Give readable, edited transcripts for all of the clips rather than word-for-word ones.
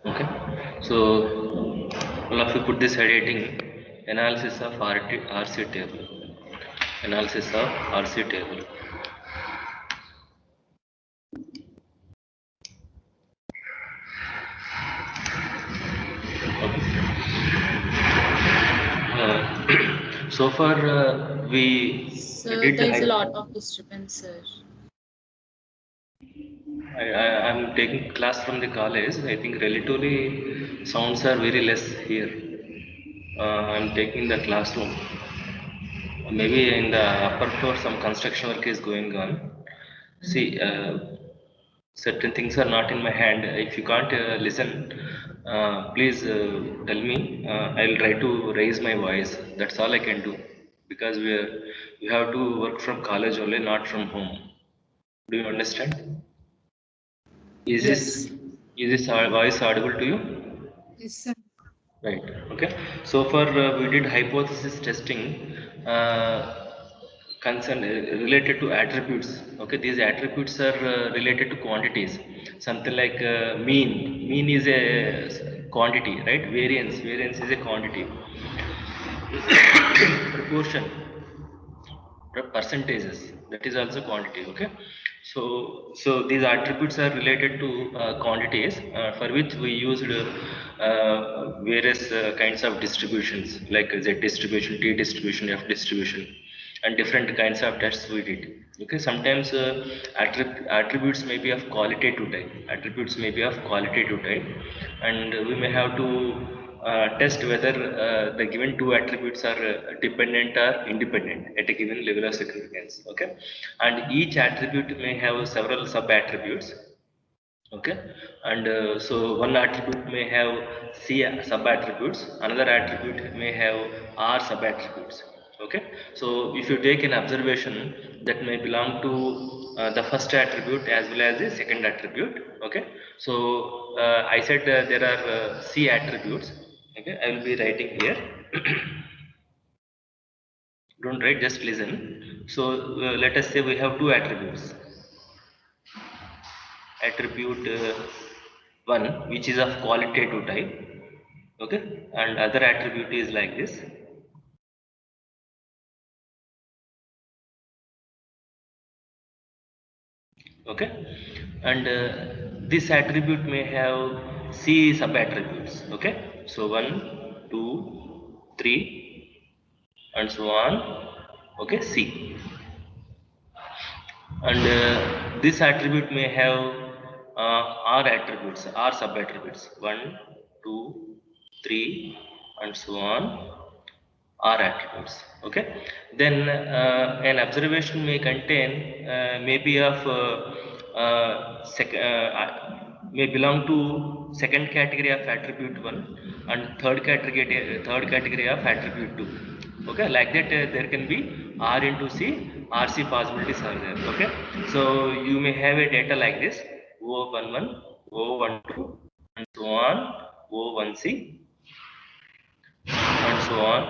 Okay, so all of you put this heading: analysis of RC table. Analysis of RC table. Okay. So far we Sir, did there is a lot of disturbance, sir. I'm taking class from the college. I think relatively sounds are very less here. I'm taking the classroom. Maybe in the upper floor some construction work is going on. See, certain things are not in my hand. If you can't listen, please tell me. I'll try to raise my voice. That's all I can do because we have to work from college only, not from home. Do you understand? Is this Yes. voice audible to you? Yes, sir. Right. Okay. So far we did hypothesis testing related to attributes. Okay. These attributes are related to quantities. Something like mean. Mean is a quantity, right? Variance is a quantity. Proportion, percentages, that is also quantity. Okay, so these attributes are related to quantities for which we used various kinds of distributions like Z distribution, T distribution, F distribution, and different kinds of tests we did. Okay, sometimes attributes may be of qualitative type, attributes may be of qualitative type, and we may have to test whether the given two attributes are dependent or independent at a given level of significance. Okay, and each attribute may have several sub attributes. Okay, and so one attribute may have C sub attributes, another attribute may have R sub attributes. Okay, so if you take an observation that may belong to the first attribute as well as the second attribute. Okay, so I said there are C attributes. Okay, I will be writing here. Don't write, just listen. So let us say we have two attributes. Attribute 1, which is of qualitative type. Okay, and other attribute is like this. Okay, and this attribute may have C sub attributes. Okay, so 1, 2, 3, and so on. Okay, C, and this attribute may have R attributes, R sub attributes, 1, 2, 3, and so on, R attributes. Okay, then an observation may contain maybe of may belong to second category of attribute 1 and third category of attribute 2. Okay, like that there can be R into C, RC possibilities are there. Okay, so you may have a data like this: O11, O12, and so on, O1C, and so on,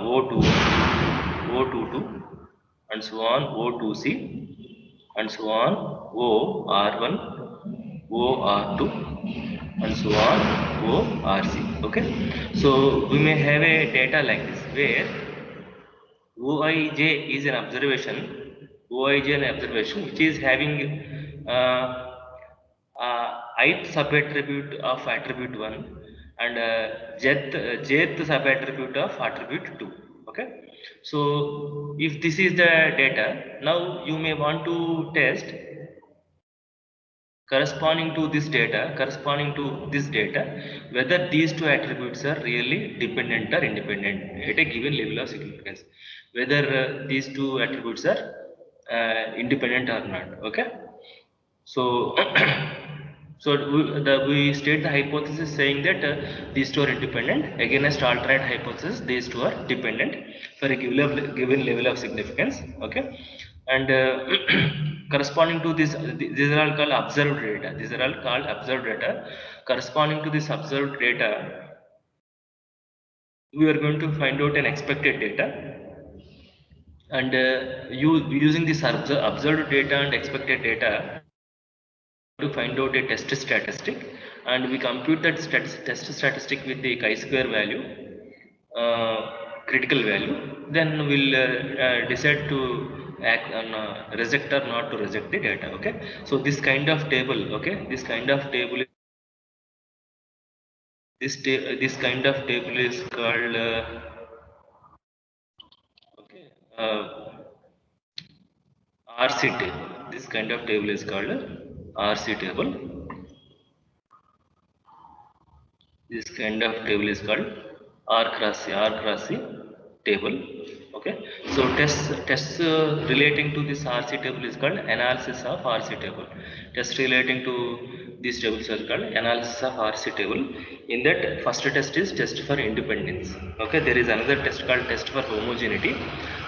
O21, O22, and so on, O2C, and so on, OR1, OR2, and so on, ORC. Okay, so we may have a data like this where OIJ is an observation, OIJ an observation which is having ith sub-attribute of attribute 1 and jth sub-attribute of attribute 2. Okay, so if this is the data, now you may want to test corresponding to this data, whether these two attributes are really dependent or independent at a given level of significance, whether these two attributes are independent or not. Okay, so we state the hypothesis saying that these two are independent. Against alternate hypothesis, these two are dependent for a given level of significance. Okay, and corresponding to this, these are all called observed data. These are all called observed data. Corresponding to this observed data, we are going to find out an expected data, and using this observed data and expected data to find out a test statistic, and we compute that test statistic with the chi-square value, critical value, then we'll decide to act on reject or not to reject the data. Okay, so this kind of table, okay, this kind of table is called okay, RC table. This kind of table is called RC table. This kind of table is called R cross C table. Okay, so tests relating to this RC table is called analysis of RC table. Tests relating to these tables are called analysis of RC table. In that, first test is test for independence. Okay, there is another test called test for homogeneity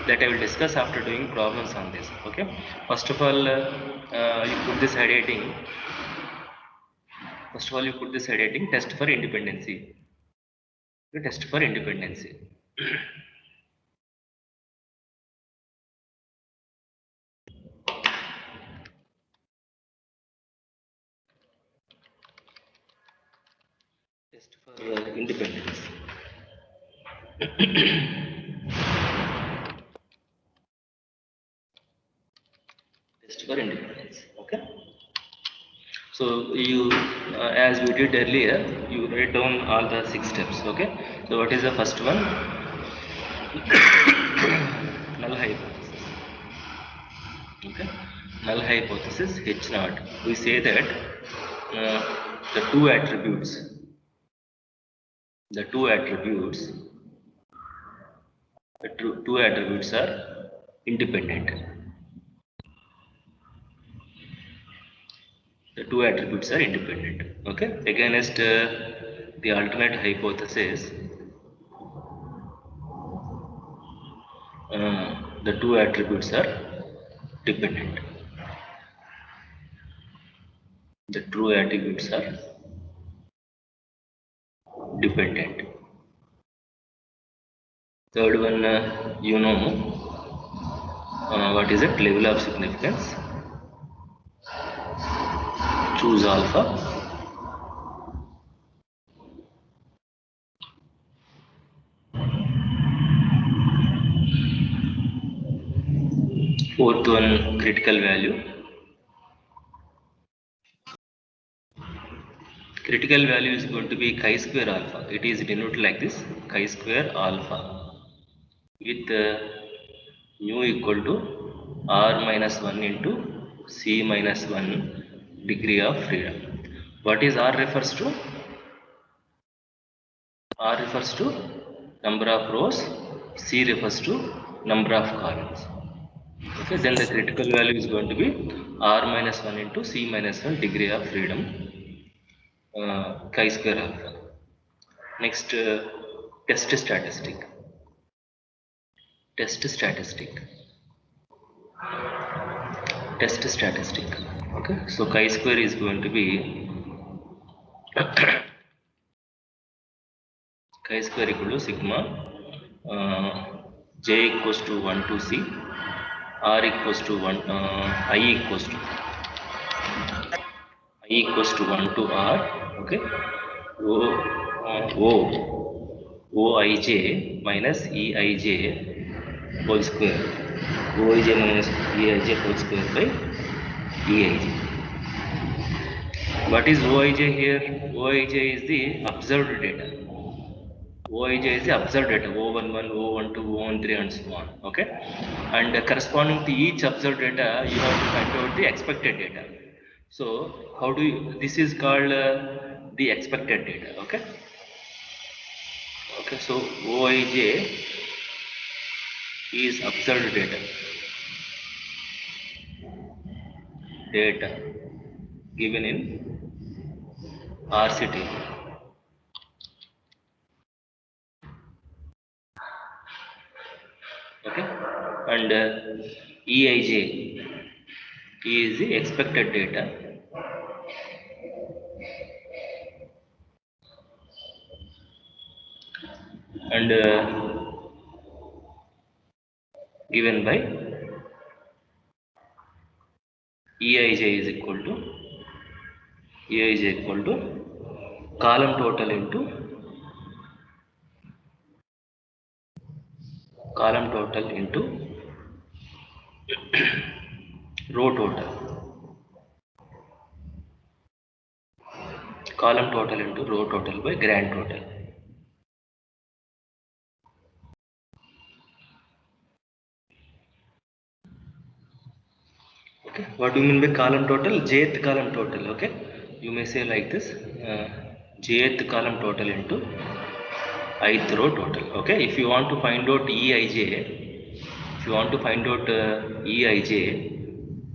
that I will discuss after doing problems on this. Okay, first of all, you put this heading. First of all, you put this heading test for independency. Test for independency. Test for independence. Test for independence. Okay. So you, as we did earlier, you write down all the 6 steps. Okay. So what is the first one? Null hypothesis. Okay. Null hypothesis H naught. We say that the two attributes are independent. The two attributes are independent. Okay, against the alternate hypothesis, the two attributes are dependent. The two attributes are dependent. Third one, what is it? Level of significance. Choose alpha. Fourth one, critical value. Critical value is going to be chi-square alpha. It is denoted like this, chi-square alpha, with mu equal to r minus 1 into c minus 1 degree of freedom. What is r refers to? R refers to number of rows, c refers to number of columns. Okay, then the critical value is going to be r minus 1 into c minus 1 degree of freedom, chi-square alpha. Next, test statistic. Test statistic. Okay, so chi-square is going to be chi-square equal to sigma j equals to 1 to c, r equals to 1, I equals to 1 to r. Okay, Oij minus Eij whole square. Oij minus Eij whole square by Eij. What is Oij here? Oij is the observed data. Oij is the observed data, O11, O12, O13 and so on. Okay, and corresponding to each observed data, you have to find out the expected data. So how do you, this is called the expected data. Okay. Okay, so Oij is observed data given in RC table. Okay, and Eij is the expected data and given by Eij is equal to column total into row total. Column total into row total by grand total. Okay, what do you mean by column total? Jth column total. Okay, you may say like this: jth column total into ith row total. Okay, if you want to find out Eij,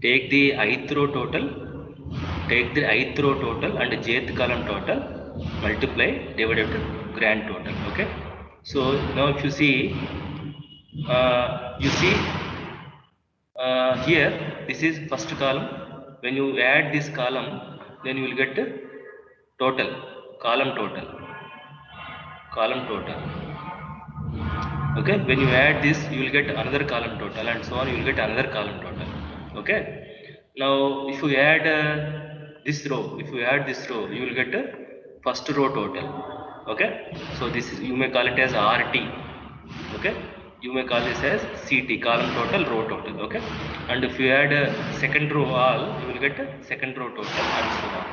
take the ith row total, and jth column total, multiply, divided to grand total. Okay, so now if you see, here this is first column. When you add this column, then you will get total, column total. Okay, when you add this, you will get another column total, and so on, you will get another column total. Okay, now if you add this row, you will get first row total. Okay, so this is, you may call it as RT. Okay, you may call this as CT, column total, row total. Okay, and if you add second row all, you will get second row total, and so on.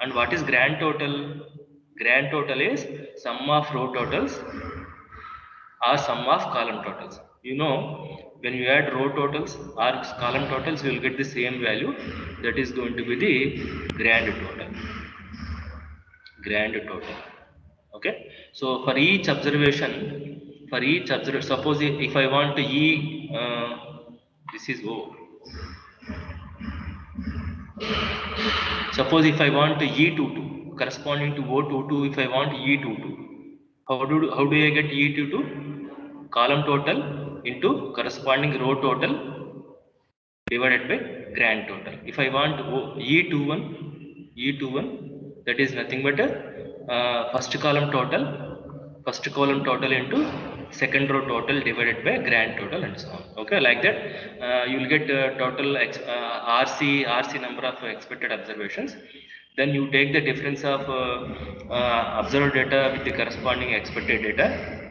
And what is grand total? Grand total is sum of row totals or sum of column totals. You know, when you add row totals or column totals, you will get the same value. That is going to be the grand total. Okay, so for each observation, suppose if I want to this is O. Suppose if I want E22 corresponding to O22, if I want E22, how do I get E22? Column total into corresponding row total divided by grand total. If I want E21, that is nothing but first column total into second row total divided by grand total, and so on. Okay, like that you will get total RC number of expected observations. Then you take the difference of observed data with the corresponding expected data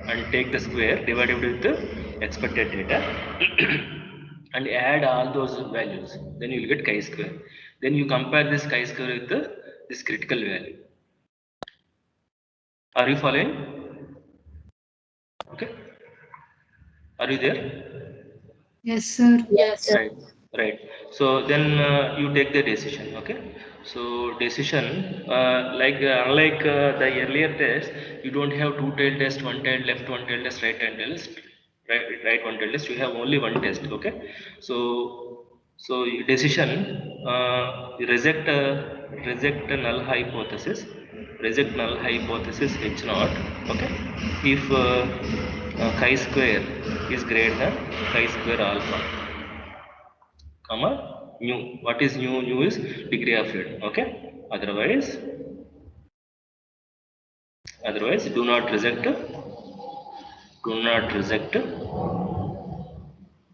and take the square divided with the expected data and add all those values, then you will get chi-square. Then you compare this chi-square with this critical value. Are you following? Okay, are you there? Yes, sir. Yes, sir. Right. So then you take the decision. Okay, so decision, unlike the earlier test, you don't have two tail test, one tail left, one tail test, right tail test, right one tail test. You have only one test. Okay, so your decision, reject null hypothesis, H naught. Okay, if chi-square is greater than chi-square alpha, comma nu. What is nu? Nu is degree of freedom. Okay, otherwise do not reject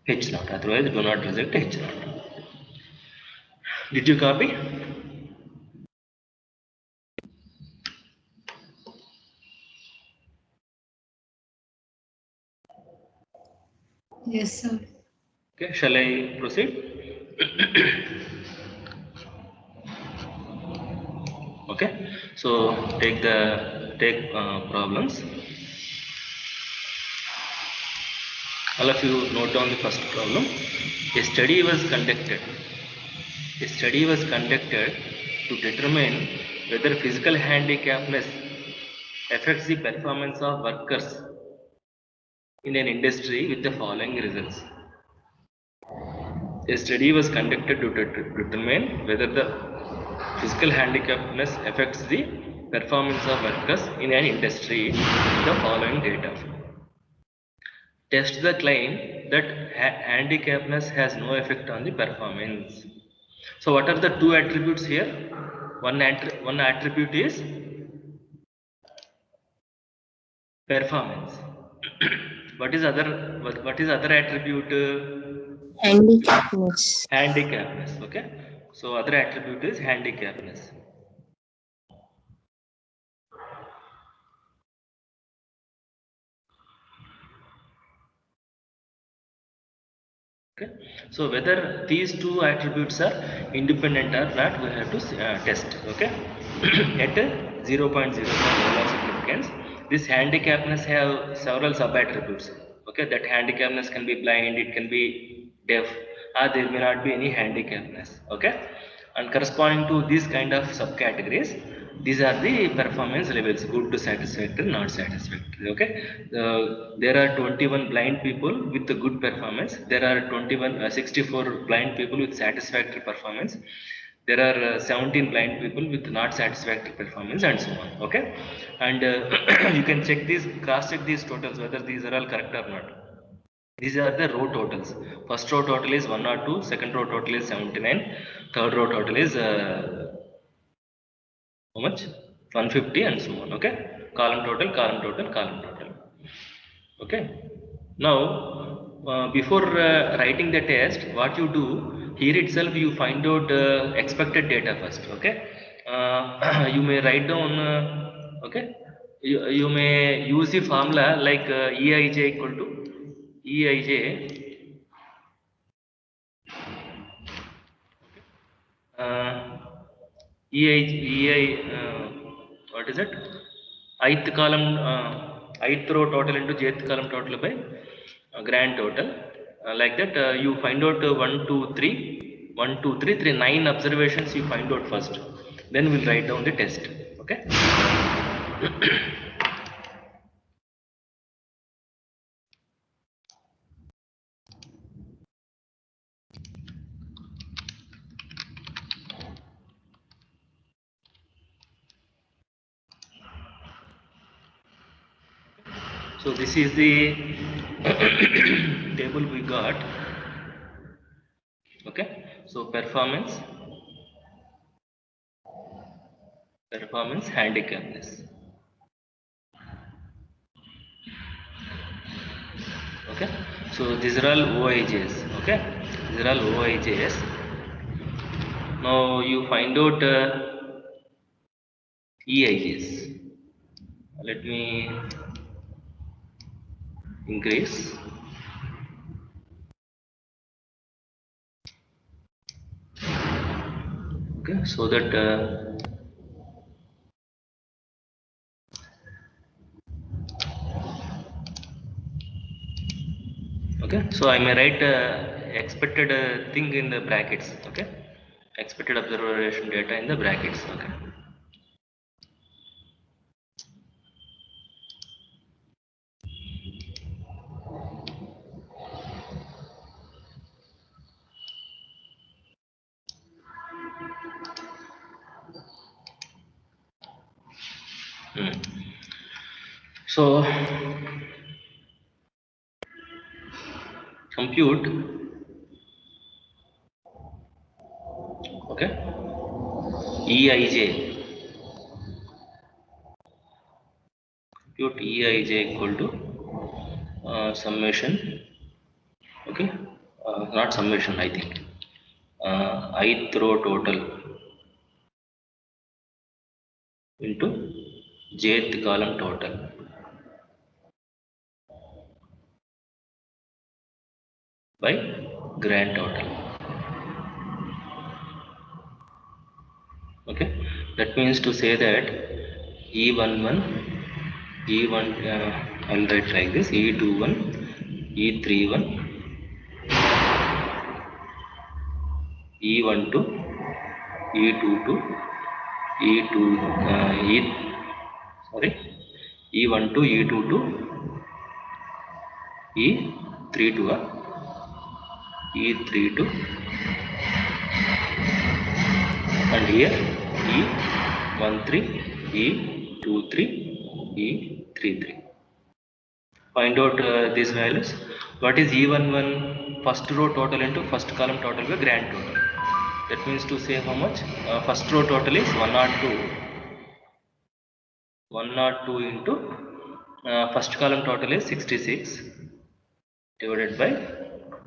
H naught. Otherwise do not reject H naught. Did you copy? Yes, sir. Okay, shall I proceed? Okay, so take problems. All of you note down the first problem. A study was conducted to determine whether physical handicapness affects the performance of workers in an industry with the following results. A study was conducted to determine whether the physical handicapness affects the performance of workers in an industry with the following data. Test the claim that handicapness has no effect on the performance. So what are the two attributes here? One attribute is performance. What is other attribute? Handicapness. Okay, so other attribute is handicapness. Okay, so whether these two attributes are independent or not, we have to test. Okay, at 0.05 level of significance, this handicapness have several sub attributes. Okay, that handicapness can be blind, it can be deaf, or there may not be any handicapness. Okay, and corresponding to these kind of subcategories, these are the performance levels: good to satisfactory, not satisfactory. Okay, there are 21 blind people with a good performance, there are 64 blind people with satisfactory performance, there are 17 blind people with not satisfactory performance, and so on. Okay, and you can check these, cross check these totals whether these are all correct or not. These are the row totals. First row total is 102, second row total is 79, third row total is how much? 150, and so on. Okay, column total, column total, column total. Okay, now before writing the test, what you do here itself, you find out expected data first. Okay, you may write down okay, you may use the formula like eij equal to eij what is it? Ith column, ith row total into jth column total by grand total. Like that, you find out 1, 2, 3, 1, 2, 3, 3, 9 observations you find out first. Then we'll write down the test. Okay. So this is the table we got. Okay, so performance handicapness. Okay, so these are all OIJs. Okay, these are all OIJs. Now you find out EIJs. Let me increase. Okay, so that okay, so I may write expected thing in the brackets. Okay, expected observation data in the brackets. Okay. So compute. Okay, EIJ. Compute EIJ equal to summation. Okay, not summation, I think ith row total into jth column total by grand total. Okay, that means to say that E11, E1, I'll write like this: E21, E31, E12, E22, E2, E12, E22, E32, E32, and here E13, E23, E33. Find out these values. What is E11? First row total into first column total by grand total. That means to say how much? First row total is 102. 102 into first column total is 66 divided by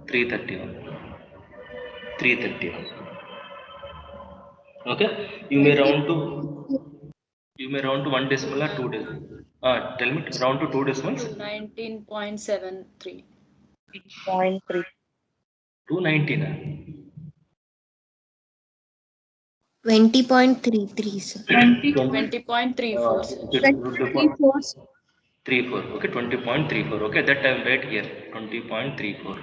331. 331. Okay, you may round to one decimal or two decimal. Tell me, round to two decimals. 19.73. 0.3. 290 na? 20.33, sir. 20.34, sir. 20.34. 34. Okay, 20.34. Okay, that I will write here. 20.34.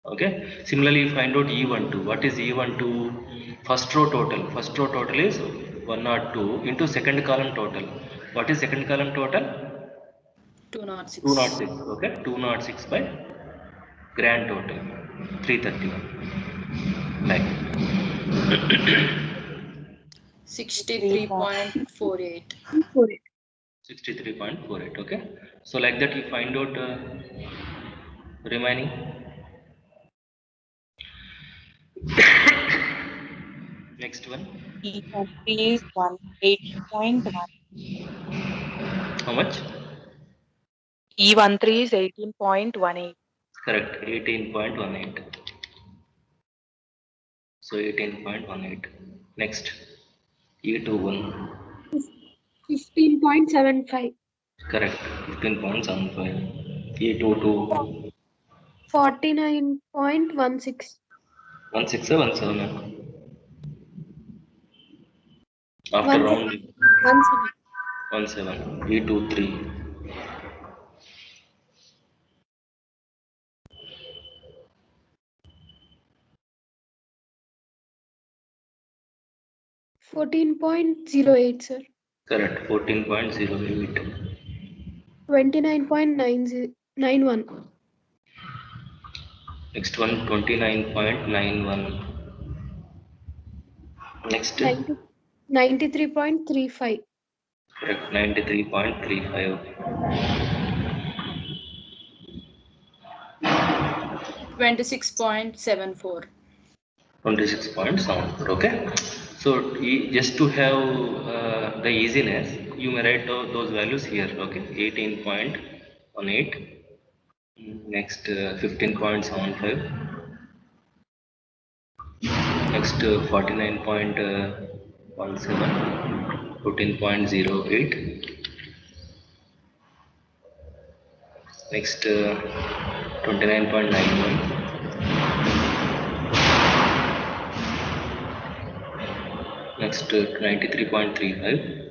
Okay. Similarly, find out E12. What is E12? First row total. First row total is 102 into second column total. What is second column total? 206. 206. Okay, 206 by grand total 331. Like 63.48. 63.48. Okay, so like that you find out remaining. Next one. E13 is 18.1. How much? E13 is 18.18. Correct, 18.18. So 18.18. Next, E21. 15.75. Correct, 15.75. E22. 49.16. 16 or 17? After 17. rounding. 17. E23. 14.08, sir. Correct, 14.08. 29.91. Next one, 29.91. Next, 93.35. correct, 93.35. 26.74. 26.74. Okay, so just to have the easiness, you may write those values here. Okay, 18.18. Next, 15.75. Next, 49.17. 14.08. Next, 29.91. Next, 93.35.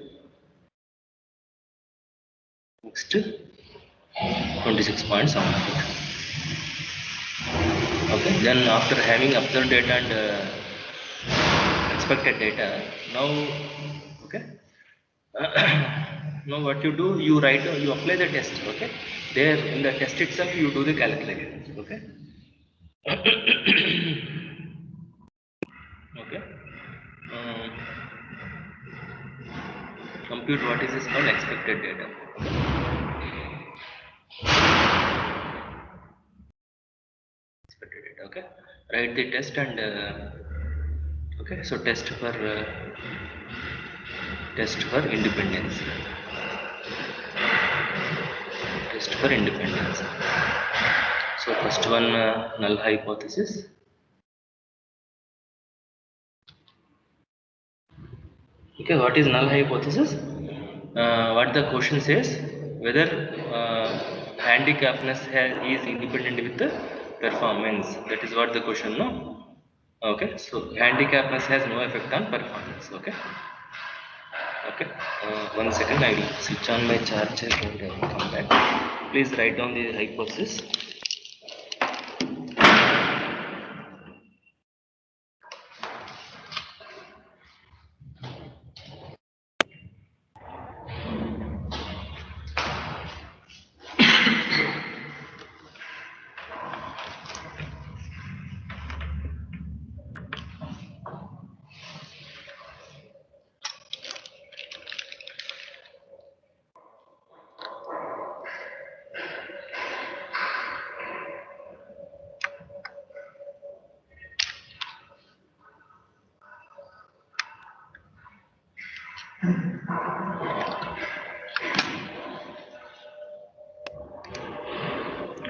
Next, 26.74. Okay, then after having observed data and expected data, now, okay, now what you do, you write, you apply the test. Okay, there in the test itself you do the calculations. Okay. Okay, um, compute what is this called expected data. Expected data. Okay, write the test and okay, so test for independence. Test for independence. So first one, null hypothesis. Okay, what is null hypothesis? What the question says, whether handicapness is independent with the performance. That is what the question, no? Okay, so handicapness has no effect on performance. Okay. Okay, 1 second, I will switch on my charger and come back. Please write down the hypothesis.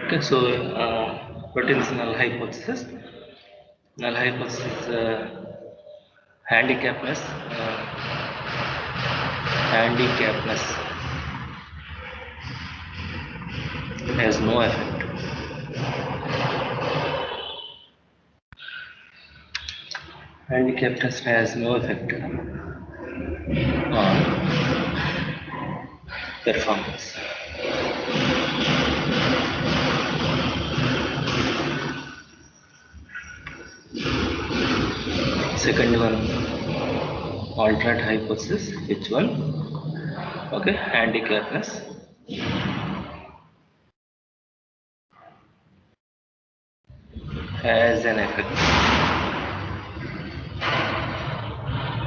Okay, so what is null hypothesis? Null hypothesis handicapness. Handicapness has no effect. Handicap test has no effect on performance. Second one, alternate hypothesis, which one? Okay, handicapness. Has an effect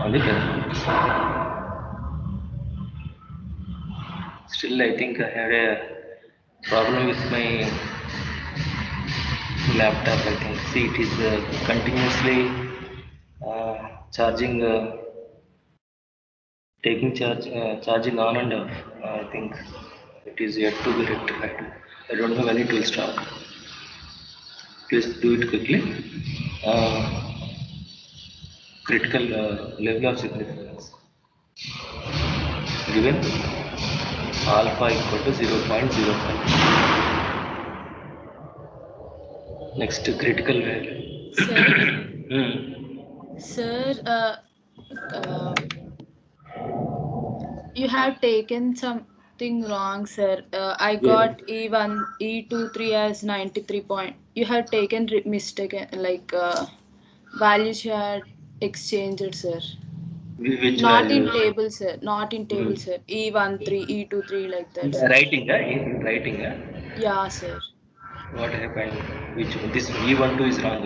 on the performance. Still, I think I had a problem with my laptop. I think, see, it is continuously charging, taking charge, charging on and off. I think it is yet to be rectified. I don't know when it will stop. Please do it quickly. Critical level of significance given alpha equal to 0.05. Next, critical value. Sir, Hmm. sir, you have taken something wrong, sir. I got E1, E23 as 93 point. You have taken mistaken, like values you had exchanged, sir. Which Not value? in table, sir. Not in table, sir. E13, E23, like that, sir. Writing, in writing. Yeah, sir. What happened? Which this E12 is wrong?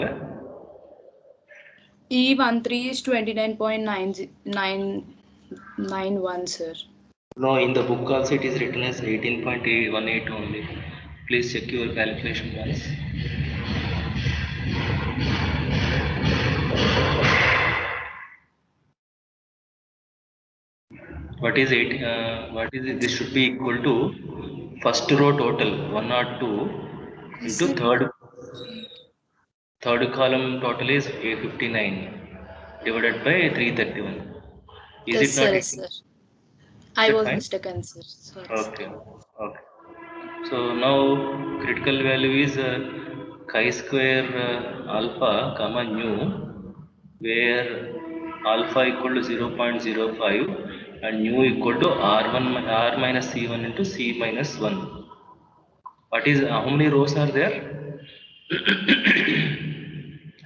E13 is 29.991, sir. No, in the book also it is written as 18.18 only. Please check your calculation once. What is it? What is it? This should be equal to first row total 102 into third column total is 859 divided by 331. Is Yes, it sir. not? Yes, Is sir. I that was fine? mistaken, sir. Sorry, sir. Okay. Okay. So now critical value is chi-square alpha comma nu, where alpha equal to 0.05 and nu equal to r minus c1 into c minus 1. What is how many rows are there?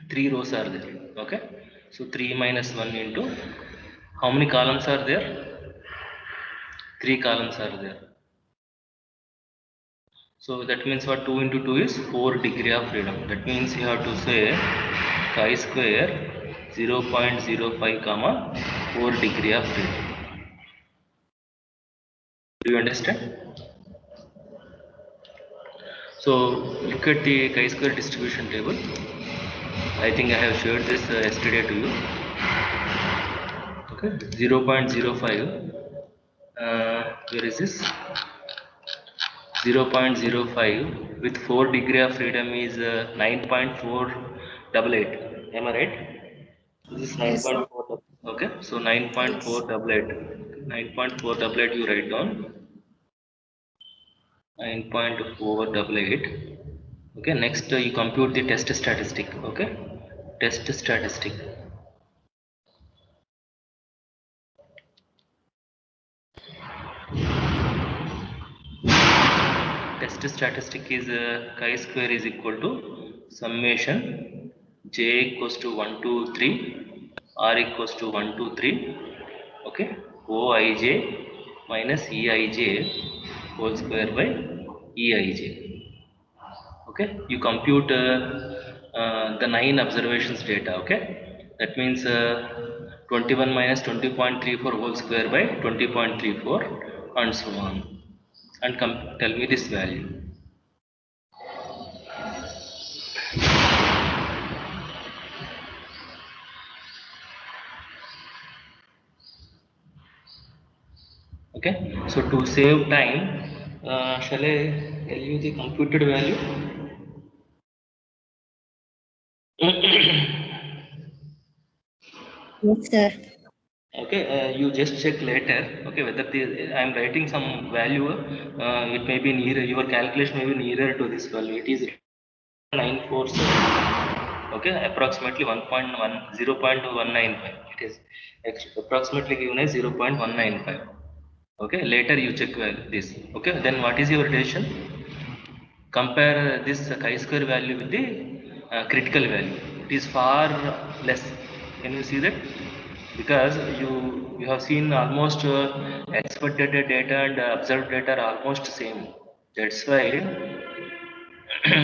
3 rows are there. Okay. So 3 minus 1 into how many columns are there? 3 columns are there. So that means what 2 into 2 is 4 degree of freedom. That means you have to say chi square 0.05 comma 4 degree of freedom. Do you understand? So look at the chi-square distribution table. I think I have shared this yesterday to you. Okay, 0.05. Where is this? 0.05 with 4 degree of freedom is 9.488. Am I right? This is Yes, sir. 9.4. Okay, so Yes. 9.488. 9.488 you write down. 9.488. Okay, next you compute the test statistic. Okay, test statistic. Test statistic is chi-square is equal to summation j equals to 1 to 3, r equals to 1 to 3. Okay, oij minus eij whole square by eij. Okay, you compute the 9 observations data. Okay, that means 21 minus 20.34 whole square by 20.34 and so on, and tell me this value. Okay, so to save time, shall I tell you the computed value? Yes, sir. Okay, you just check later. Okay, whether I am writing some value, it may be near, your calculation may be nearer to this value. It is 947. Okay, approximately 0.195. It is approximately given as 0.195. Okay, later you check this. Okay, then what is your decision? Compare this chi-square value with the critical value. It is far less. Can you see that? Because you have seen almost expected data and observed data are almost same. That's why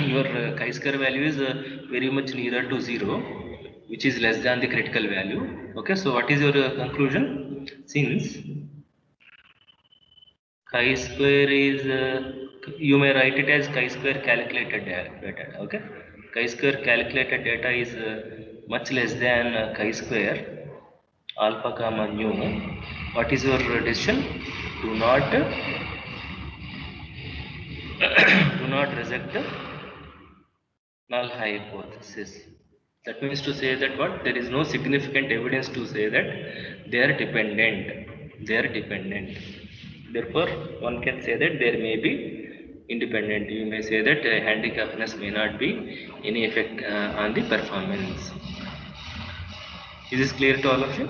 your chi-square value is very much nearer to 0, which is less than the critical value. Okay, so what is your conclusion? Since chi-square is, you may write it as chi-square calculated data. Okay, chi-square calculated data is much less than chi-square alpha comma nu. What is your decision? Do not do not reject the null hypothesis. That means to say that what? There is no significant evidence to say that they are dependent. They are dependent. Therefore, one can say that there may be independent. You may say that handicapness may not be any effect on the performance. Is this clear to all of you?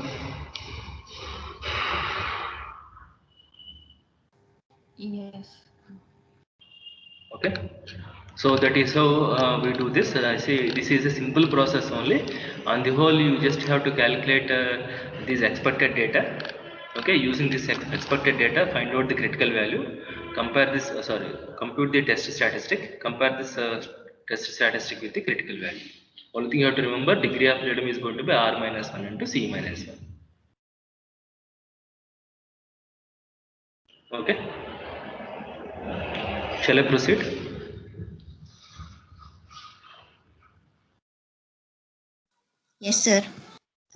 Yes. Okay, so that is how we do this. I say this is a simple process only. On the whole, you just have to calculate these expected data. Okay, using this expected data, find out the critical value, compare this compute the test statistic, compare this test statistic with the critical value. Only thing you have to remember, degree of freedom is going to be r minus 1 into c minus 1. Okay, shall I proceed? Yes, sir.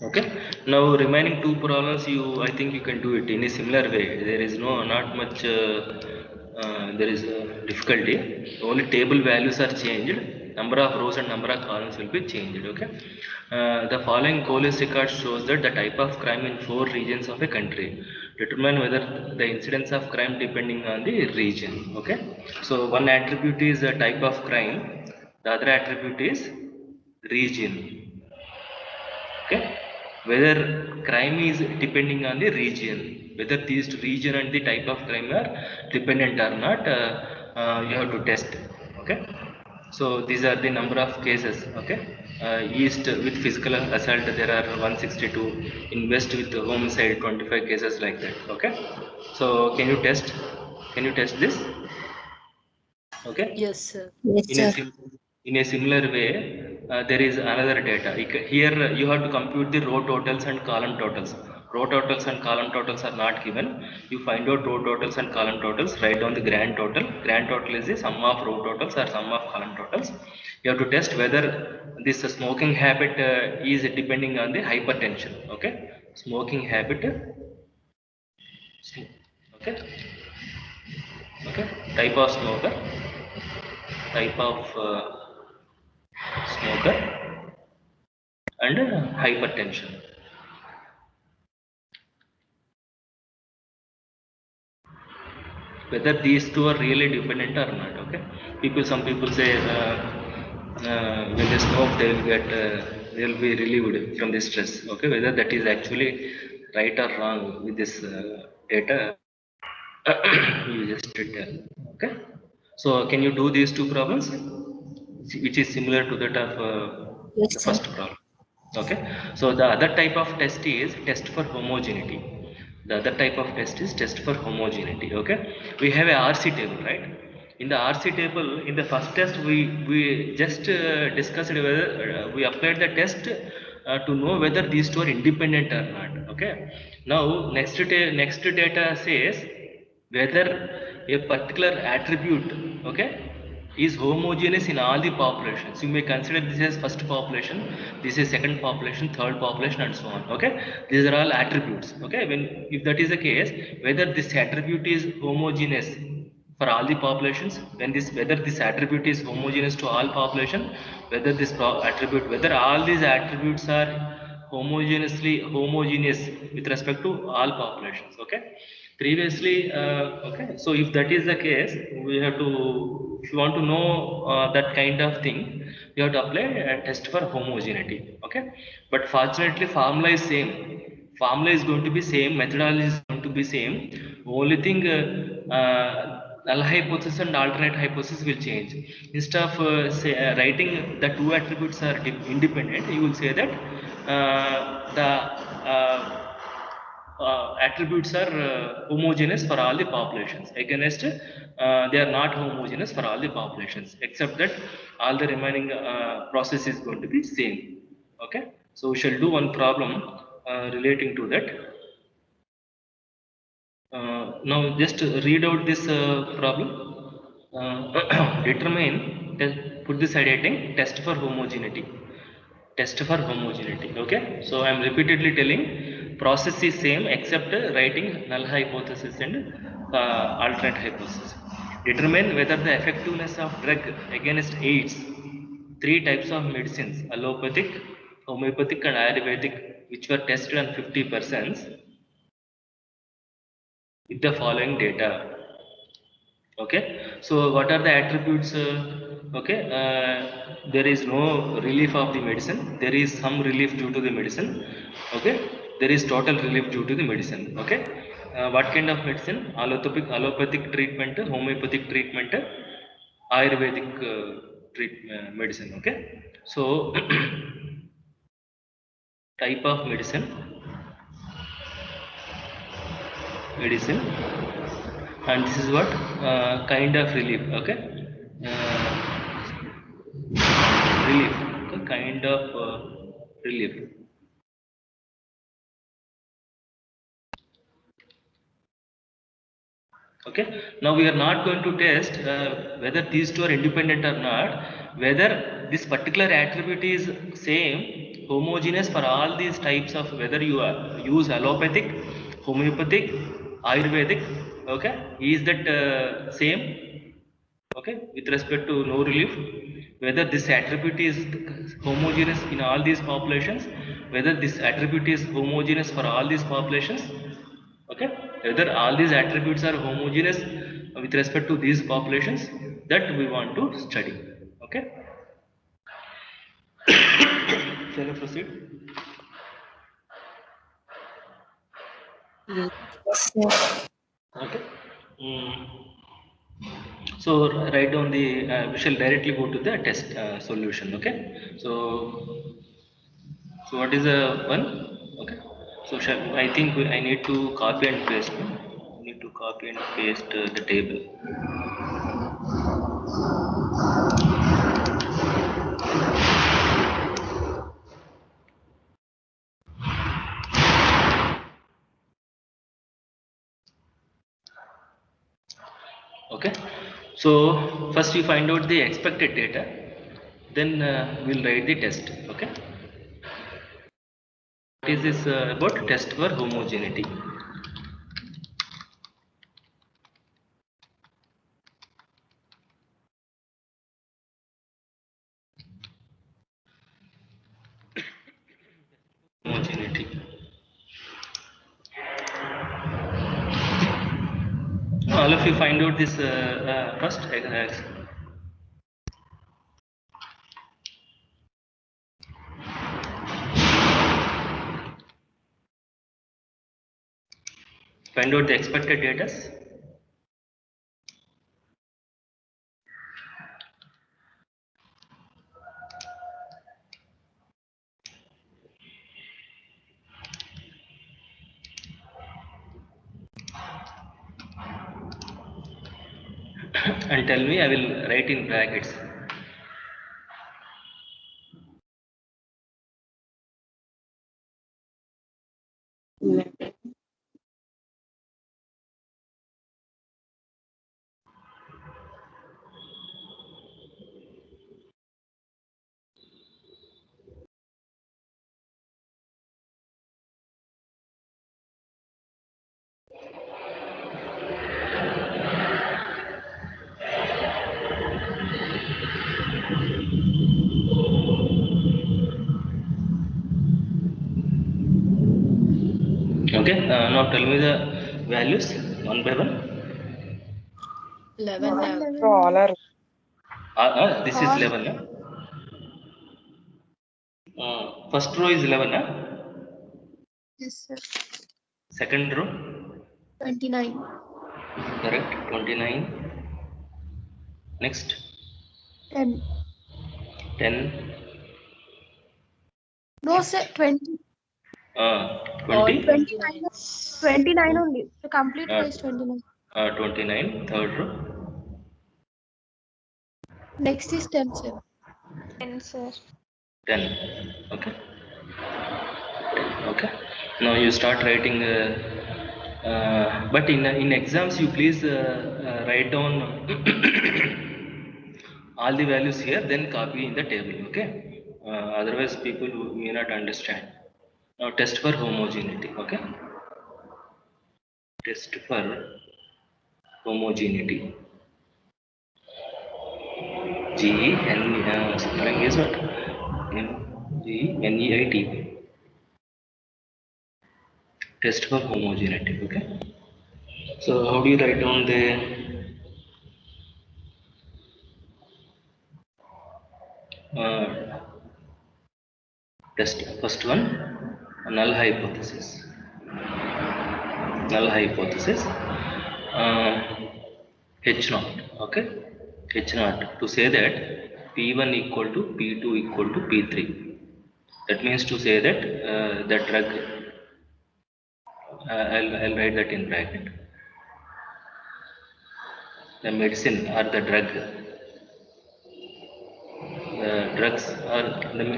Okay, now remaining two problems, I think you can do it in a similar way. There is not much there is difficulty. Only table values are changed, number of rows and number of columns will be changed. Okay, the following police record shows that the type of crime in 4 regions of a country. Determine whether the incidence of crime depending on the region. Okay, so one attribute is the type of crime, the other attribute is region. Okay, whether crime is depending on the region, whether these region and the type of crime are dependent or not, you have to test. Okay, so these are the number of cases. Okay, east with physical assault there are 162, in west with homicide 25 cases, like that. Okay, so can you test this? Okay, Yes, sir. Yes, in a sir. in a similar way, there is another data. Here you have to compute the row totals and column totals. Row totals and column totals are not given. You find out row totals and column totals, write down the grand total. Grand total is the sum of row totals or sum of column totals. You have to test whether this smoking habit is depending on the hypertension. Okay, smoking habit. Okay, okay, type of smoker, type of smoker, and hypertension. Whether these two are really dependent or not. Okay, some people say when they smoke they will be relieved from the stress. Okay, whether that is actually right or wrong with this data, you just tell. Okay, so can you do these two problems, which is similar to that of Yes, the sir. first problem? Okay, so the other type of test is test for homogeneity. The other type of test is test for homogeneity. Okay, we have a RC table, right? In the RC table, in the first test we just discussed whether we applied the test to know whether these two are independent or not. Okay, now next data says whether a particular attribute, okay, is homogeneous in all the populations. You may consider this as first population, this is second population, third population, and so on. Okay, these are all attributes. Okay, when if that is the case, whether this attribute is homogeneous for all the populations, whether this attribute is homogeneous to all population, whether whether all these attributes are homogeneous with respect to all populations. Okay, previously, okay, so if that is the case, we have to, if you want to know that kind of thing, you have to apply a test for homogeneity. Okay, but fortunately formula is same, formula is going to be same, methodology is going to be same. Only thing, null hypothesis and alternate hypothesis will change. Instead of writing the two attributes are independent, you will say that the attributes are homogeneous for all the populations, against they are not homogeneous for all the populations, except that all the remaining process is going to be same. Okay, so we shall do one problem relating to that. Now just read out this problem. Determine, put this heading, test for homogeneity. Test for homogeneity. Okay, so I am repeatedly telling, process is same except writing null hypothesis and alternate hypothesis. Determine whether the effectiveness of drug against AIDS, three types of medicines, allopathic, homeopathic and ayurvedic, which were tested on 50 persons, with the following data. Okay, so what are the attributes? Okay, there is no relief of the medicine, there is some relief due to the medicine. Okay, there is total relief due to the medicine. Okay, what kind of medicine? Allopathic treatment, homeopathic treatment, ayurvedic medicine. Okay, so type of medicine, and this is what kind of relief. Okay, relief, okay, kind of relief. Okay, now we are not going to test whether these two are independent or not, whether this particular attribute is same, homogeneous for all these types of, whether you use allopathic, homeopathic, ayurvedic. Okay, is that same? Okay, with respect to no relief, whether this attribute is homogeneous in all these populations, whether this attribute is homogeneous for all these populations. Okay, whether all these attributes are homogeneous with respect to these populations, that we want to study. Okay, shall I proceed? Yes, sir. Okay. So write down the, we shall directly go to the test solution. Okay, so what is the one? Okay, so I think I need to copy and paste. Need to copy and paste the table. Okay, so first we find out the expected data, then we'll write the test. Okay, what is this about? Test for homogeneity. Homogeneity. All of you find out this first. Find out the expected data. And tell me, I will write in brackets. Okay, now tell me the values one by one. 11, 11. For all are This is 11. First row is 11. Yes, sir. Second row, 29. correct, 29. Next, 10. 10. No, sir. 20. All 20. 29. 29s. 29 only. The complete row Uh, is 29. 29. Third row, Next is 10, sir. 10, sir. 10. Okay. Okay. Now you start writing. But in exams, you please write down all the values here, then copy in the table. Okay. Otherwise, people may not understand. Now test for homogeneity. Okay. Test for homogeneity. Spelling is what? Geneity. Test for homogeneity. Okay. So how do you write down the test? First one, null hypothesis. Null hypothesis. H naught. Okay. H naught to say that P1 equal to P2 equal to P3. That means to say that the drug. I'll write that in bracket. The medicine or the drug. The drugs or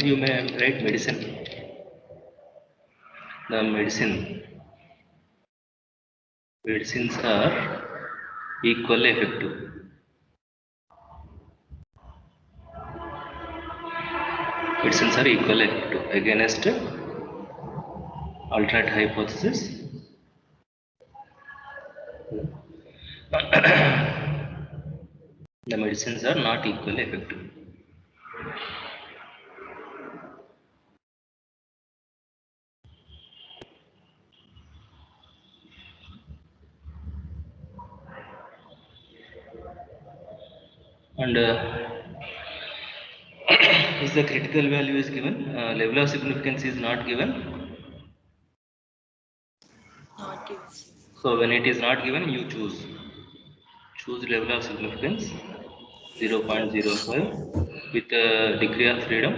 you may write medicine. The medicines are equally effective. Medicines are equally effective against alternate hypothesis. The medicines are not equally effective. And is the critical value is given, level of significance is not given. Not given. So when it is not given, you choose level of significance 0.05 with degree of freedom.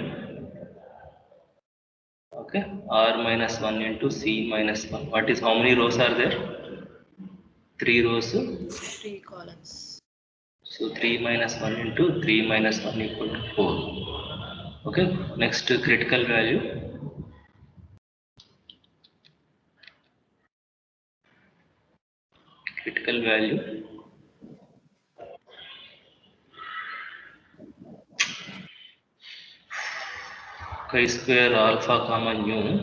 Okay, R minus 1 into C minus 1. What is, how many rows are there? 3 rows. 3 columns. So 3 minus 1 into 3 minus 1 equal to 4. Okay, next critical value. Critical value. Chi square alpha comma nu.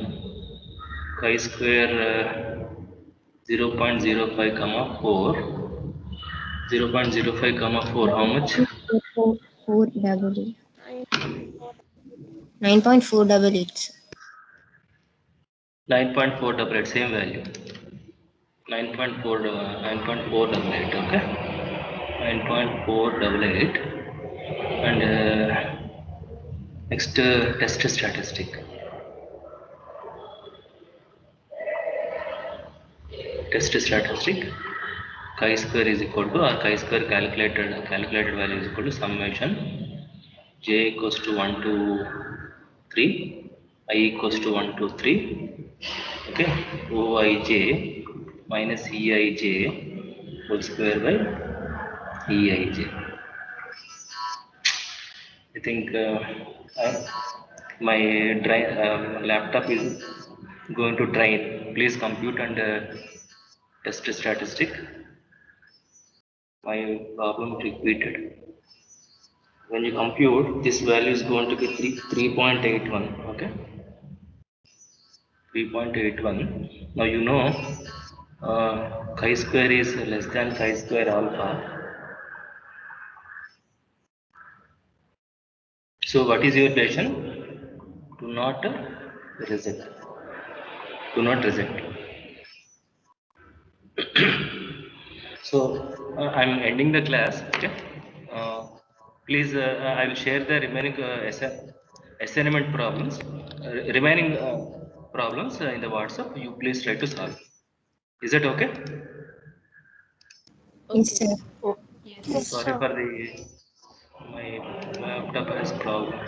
Chi square 0.05 comma 4. 0.05 comma 4. How much? 9.488. 9.488. 9.488, same value. 9.488, okay. 9.488. And next test statistic. Test statistic. Chi square is equal to, or chi square calculated value is equal to summation j equals to 1 to 3, I equals to 1 to 3. Okay, Oij minus Eij whole square by Eij. I think my laptop is going to drain. Please compute and test statistic. My problem repeated. When you compute, this value is going to be 3.81. Okay, 3.81. Now you know chi square is less than chi square alpha. So what is your decision? Do not reject. Do not reject. So I'm ending the class. Okay. Please, I will share the remaining assignment problems, remaining problems in the WhatsApp. You please try to solve. Is that okay? Yes, Okay. sir. Oh, Yes, Sorry sir. for the my laptop has problem.